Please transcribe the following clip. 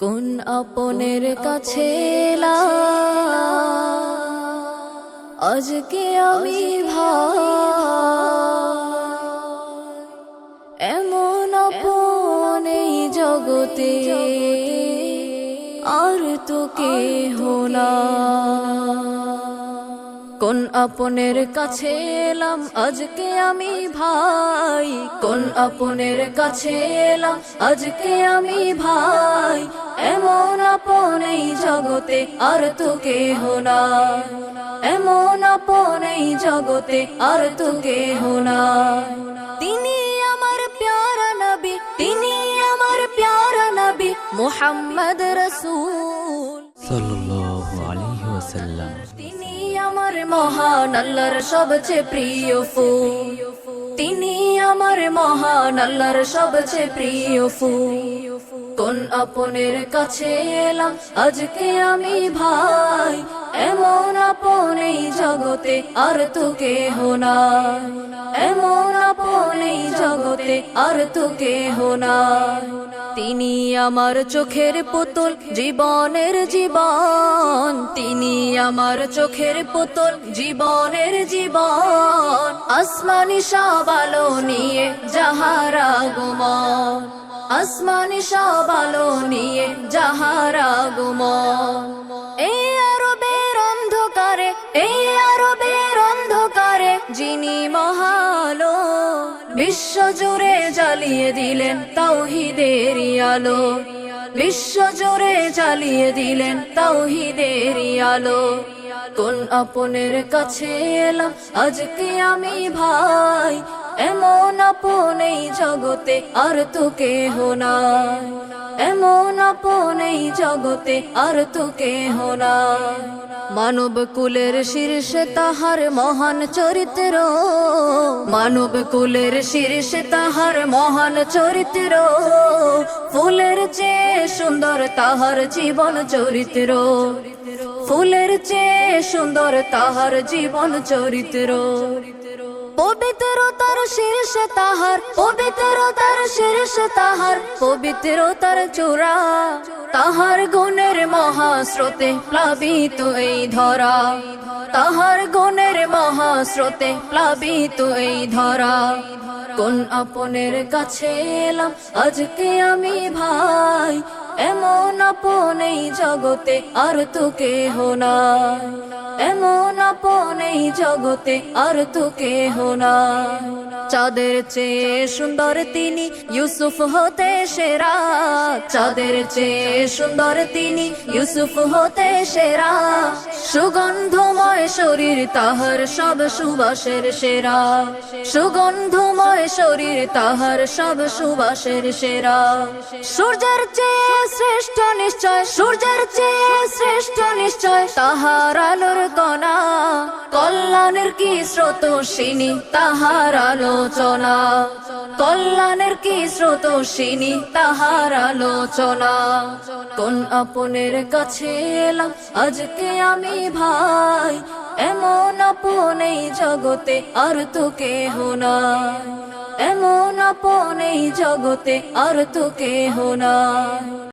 কোন আপনের কাছে আজকে আমি এমন আপন এই জগতে আর তো কেহ না। কোন আপনের কাছে এলাম আজকে আমি ভাই, কোন আপনের কাছে এলাম আজকে আমি ভাই, এমন আপন এই জগতে আর তো কেহ না, এমন আপন এই জগতে আর তো কেহ না। তিনি আমার প্যারা নবী, তিনি আমার প্যারা নবী মুহাম্মদ রাসূল সাল্লাল্লাহু আলাইহি ওয়াসাল্লাম। তিনি আমার মহান আল্লাহর সবচেয়ে প্রিয় ফুল, তিনি আমার মহান আল্লাহর সবচেয়ে প্রিয় ফুল। কোন আপনের কাছে এলাম আজকে আমি ভাই, এমন আপন এই জগতে আর তো কেহ না, এমন আপন এই জগতে আর তো কেহ না। তিনি আমার চোখের পুতুল, জীবনের জীবন, তিনি আমার চোখের পুতুল, জীবনের জীবন। আসমানি সব আলো নিয়ে যাহার আগমন, আসমানি সব আলো নিয়ে যাহার আগমন। এই আরবের অন্ধকারে, এই আরবের অন্ধকারে যিনি মহালো, বিশ্ব জুড়ে জ্বালিয়ে দিলেন তাওহীদেরই আলো, বিশ্ব জুড়ে জ্বালিয়ে দিলেন তাওহীদেরই আলো। কোন আপনের কাছে এলাম আজকে আমি ভাই, এমন আপন এই জগতে আর তো কেহ না, এমন আপন এই জগতে আর তো কেহ না। মানব কুলের শীর্ষে তাহার মহান চরিত্র, মানব কুলের শীর্ষে তাহার মহান চরিত্র। ফুলের চেয়ে সুন্দর তাহার জীবন চরিত্র, ফুলের চেয়ে সুন্দর তাহার জীবন চরিত্র। পবিত্রতার শীর্ষে তাহার, পবিত্রতার শীর্ষে তাহার, পবিত্রতার চূড়া। তাহার গুণের মহাস্রোতে প্লাবিত এই ধরা, তাহার গুণের মহাস্রোতে প্লাবিত এই ধরা। কোন আপনের কাছে এলাম আজকে আমি ভাই, এমন আপন এই জগতে আর তো কেহ না, এমন আপন এই জগতে আর তো কেহ না। চাঁদের চেয়ে সুন্দর তিনি ইউসুফ হতে সেরা, চাঁদের চেয়ে সুন্দর তিনি ইউসুফ হতে সেরা। সুগন্ধময় শরীর তাহার সব সুবাসের সেরা, সুগন্ধময় শরীর তাহার সব সুবাসের সেরা। সূর্যের চেয়ে শ্রেষ্ঠ নিশ্চয়, সূর্যের চেয়ে শ্রেষ্ঠ নিশ্চয় তাহার আলোর কণা। কল্যাণের কি স্রোতস্বিনী তাহার আলোচনা, কল্যাণের কি স্রোতস্বিনী তাহার আলোচনা। কোন আপনের কাছে এলাম আজকে আমি ভাই, এমন আপন এই জগতে আর তো কেহ না, এমন আপন এই জগতে আর তো কেহ না।